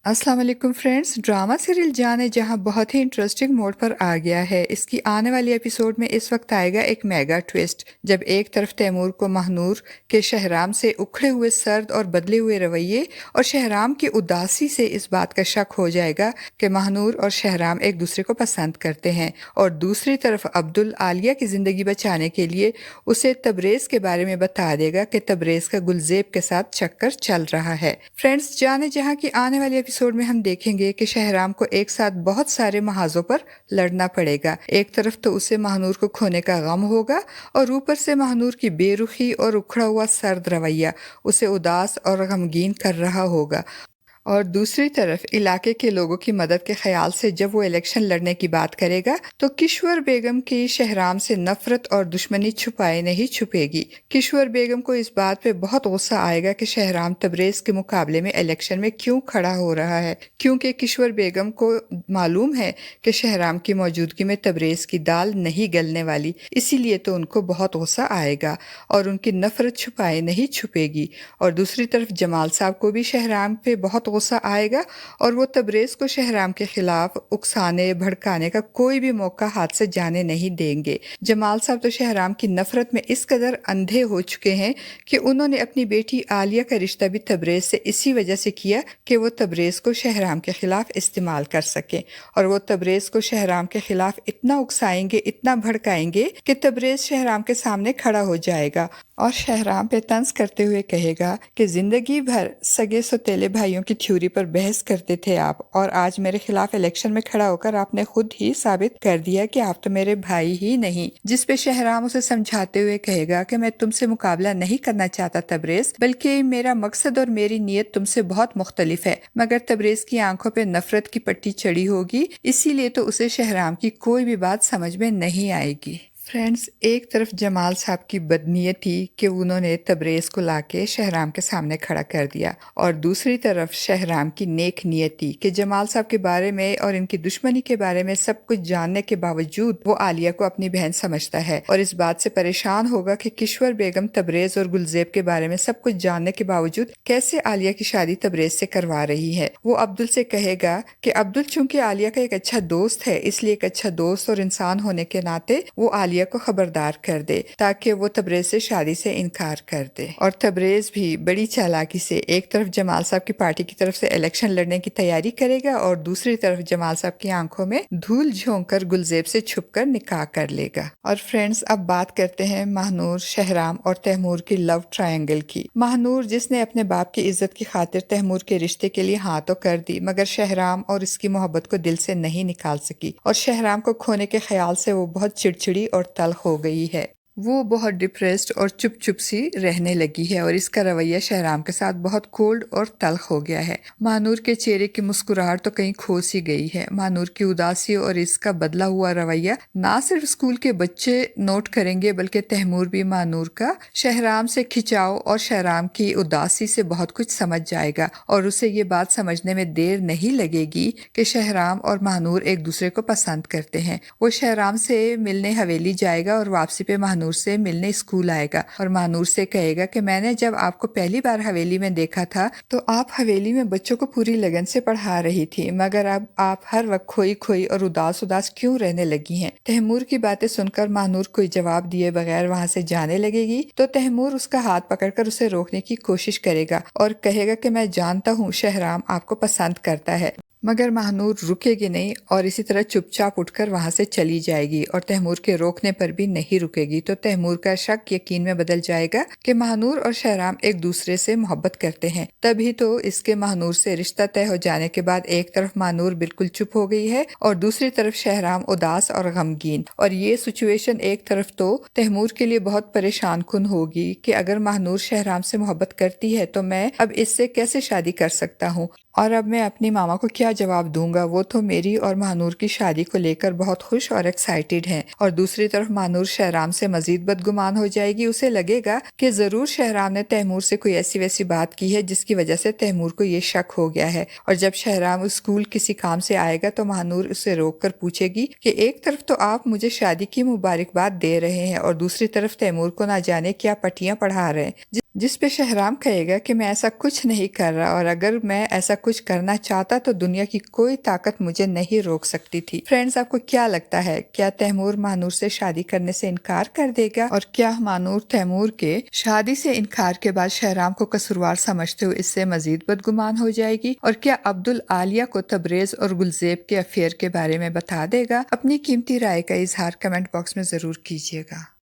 अस्सलाम वालेकुम friends. Drama serial जान है जहां बहुत ही इंटरेस्टिंग मोड पर आ गया है। इसकी आने वाली एपिसोड में इस वक्त आएगा एक मेगा ट्विस्ट, जब एक तरफ तैमूर को महानूर के शहराम से उखड़े हुए सर्द और बदले हुए रवैये और शहराम की उदासी से इस बात का शक हो जाएगा कि महानूर और शहराम एक दूसरे को पसंद करते हैं, और दूसरी तरफ अब्दुल आलिया की ज़िंदगी बचाने के लिए उसे तबरेज़ के बारे में बता देगा कि तबरेज़ का गुलजेब के साथ चक्कर चल रहा है। फ्रेंड्स, जाने जहां की आने वाली एपिसोड में हम देखेंगे कि शहराम को एक साथ बहुत सारे महाजों पर लड़ना पड़ेगा। एक तरफ तो उसे महानूर को खोने का गम होगा, और ऊपर से महानूर की बेरुखी और उखड़ा हुआ सर्द रवैया उसे उदास और गमगीन कर रहा होगा। और दूसरी तरफ इलाके के लोगों की मदद के ख्याल से जब वो इलेक्शन लड़ने की बात करेगा तो किश्वर बेगम की शहराम से नफरत और दुश्मनी छुपाए नहीं छुपेगी। किश्वर बेगम को इस बात पे बहुत गुस्सा आएगा कि शहराम तबरेज़ के मुकाबले में इलेक्शन में क्यों खड़ा हो रहा है, क्योंकि किश्वर बेगम को मालूम है कि शहराम की मौजूदगी में तबरेज़ की दाल नहीं गलने वाली, इसीलिए तो उनको बहुत गुस्सा आएगा और उनकी नफरत छुपाए नहीं छुपेगी। और दूसरी तरफ जमाल साहब को भी शहराम पे बहुत गुस्सा आएगा, और वो तबरेज़ को शहराम के खिलाफ उकसाने भड़काने का कोई भी मौका हाथ से जाने नहीं देंगे। जमाल साहब तो शहराम की नफरत में इस कदर अंधे हो चुके हैं कि उन्होंने अपनी बेटी आलिया का रिश्ता भी तबरेज़ से इसी वजह से किया कि वो तबरेज़ को शहराम के खिलाफ इस्तेमाल कर सके, और वो तबरेज़ को शहराम के खिलाफ इतना उकसाएंगे, इतना भड़काएंगे कि तबरेज़ शहराम के सामने खड़ा हो जाएगा और शहराम पे तंज करते हुए कहेगा कि जिंदगी भर सगे सौतेले भाइयों की थ्योरी पर बहस करते थे आप, और आज मेरे खिलाफ इलेक्शन में खड़ा होकर आपने खुद ही साबित कर दिया कि आप तो मेरे भाई ही नहीं। जिस पे शहराम उसे समझाते हुए कहेगा कि मैं तुमसे मुकाबला नहीं करना चाहता तबरेज़, बल्कि मेरा मकसद और मेरी नीयत तुमसे बहुत मुख्तलिफ है। मगर तबरेज़ की आंखों पे नफरत की पट्टी चढ़ी होगी, इसीलिए तो उसे शहराम की कोई भी बात समझ में नहीं आएगी। फ्रेंड्स, एक तरफ जमाल साहब की बदनीयत थी कि उन्होंने तबरेज़ को लाके शहराम के सामने खड़ा कर दिया, और दूसरी तरफ शहराम की नेक नीयत थी कि जमाल साहब के बारे में और इनकी दुश्मनी के बारे में सब कुछ जानने के बावजूद वो आलिया को अपनी बहन समझता है, और इस बात से परेशान होगा कि किश्वर बेगम तबरेज़ और गुलजेब के बारे में सब कुछ जानने के बावजूद कैसे आलिया की शादी तबरेज़ से करवा रही है। वो अब्दुल से कहेगा कि अब्दुल चूंकि आलिया का एक अच्छा दोस्त है, इसलिए एक अच्छा दोस्त और इंसान होने के नाते वो आलिया को खबरदार कर दे ताकि वो तबरेज़ से शादी से इनकार कर दे। और तबरेज़ भी बड़ी चालाकी से एक तरफ जमाल साहब की पार्टी की तरफ से इलेक्शन लड़ने की तैयारी करेगा, और दूसरी तरफ जमाल साहब की आंखों में धूल झोंक कर गुलजेब से छुपकर निकाह कर लेगा। और फ्रेंड्स, अब बात करते हैं महानूर, शहराम और तैमूर की लव ट्रायंगल की। महानूर, जिसने अपने बाप की इज्जत की खातिर तैमूर के रिश्ते के लिए हाँ तो कर दी, मगर शहराम और इसकी मोहब्बत को दिल से नहीं निकाल सकी, और शहराम को खोने के ख्याल से वो बहुत चिड़चिड़ी और तल्ख हो गई है। वो बहुत डिप्रेस्ड और चुप चुप सी रहने लगी है, और इसका रवैया शहराम के साथ बहुत कोल्ड और तल्ख हो गया है। महानूर के चेहरे की मुस्कुराहट तो कहीं खो सी गई है। महानूर की उदासी और इसका बदला हुआ रवैया ना सिर्फ स्कूल के बच्चे नोट करेंगे, बल्कि तैमूर भी महानूर का शहराम से खिंचाव और शहराम की उदासी से बहुत कुछ समझ जाएगा, और उसे ये बात समझने में देर नहीं लगेगी कि शहराम और महानूर एक दूसरे को पसंद करते हैं। वो शहराम से मिलने हवेली जाएगा और वापसी पे महानूर से मिलने स्कूल आएगा, और महानूर से कहेगा कि मैंने जब आपको पहली बार हवेली में देखा था तो आप हवेली में बच्चों को पूरी लगन से पढ़ा रही थी, मगर अब आप हर वक्त खोई खोई और उदास उदास क्यों रहने लगी हैं। तैमूर की बातें सुनकर महानूर कोई जवाब दिए बगैर वहाँ से जाने लगेगी, तो तैमूर उसका हाथ पकड़कर उसे रोकने की कोशिश करेगा और कहेगा कि मैं जानता हूँ शहराम आपको पसंद करता है। मगर महानूर रुकेगी नहीं और इसी तरह चुपचाप उठकर वहां से चली जाएगी, और तैमूर के रोकने पर भी नहीं रुकेगी। तो तैमूर का शक यकीन में बदल जाएगा कि महानूर और शहराम एक दूसरे से मोहब्बत करते हैं। तभी तो इसके महानूर से रिश्ता तय हो जाने के बाद एक तरफ महानूर बिल्कुल चुप हो गई है, और दूसरी तरफ शहराम उदास और गमगीन। और ये सिचुएशन एक तरफ तो तैमूर के लिए बहुत परेशान कुन होगी कि अगर महानूर शहराम से मोहब्बत करती है तो मैं अब इससे कैसे शादी कर सकता हूँ, और अब मैं अपनी मामा को क्या जवाब दूंगा। वो तो मेरी और महानूर की शादी को लेकर बहुत खुश और एक्साइटेड हैं। और दूसरी तरफ महानूर शहराम से मजीद बदगुमान हो जाएगी। उसे लगेगा कि जरूर शहराम ने तैमूर से कोई ऐसी वैसी बात की है जिसकी वजह से तैमूर को ये शक हो गया है। और जब शहराम उस स्कूल किसी काम से आएगा तो महानूर उसे रोक कर पूछेगी कि एक तरफ तो आप मुझे शादी की मुबारकबाद दे रहे हैं और दूसरी तरफ तैमूर को ना जाने क्या पट्टियां पढ़ा रहे हैं, جس پہ شہرام کہے گا کہ میں ایسا کچھ نہیں کر رہا اور اگر میں ایسا کچھ کرنا چاہتا تو دنیا کی کوئی طاقت مجھے نہیں روک سکتی تھی۔ فرینڈز، آپ کو کیا لگتا ہے، کیا تیمور ماہنور سے شادی کرنے سے انکار کر دے گا؟ اور کیا ماہنور تیمور کے شادی سے انکار کے بعد شہرام کو قصوروار سمجھتے ہوئے اس سے مزید بدگمان ہو جائے گی؟ اور کیا عبدالعالیہ کو تبریز اور گلزیب کے افیئر کے بارے میں بتا دے گا؟ اپنی قیمتی رائے کا اظہار کمنٹ باکس میں ضرور کیجیے گا۔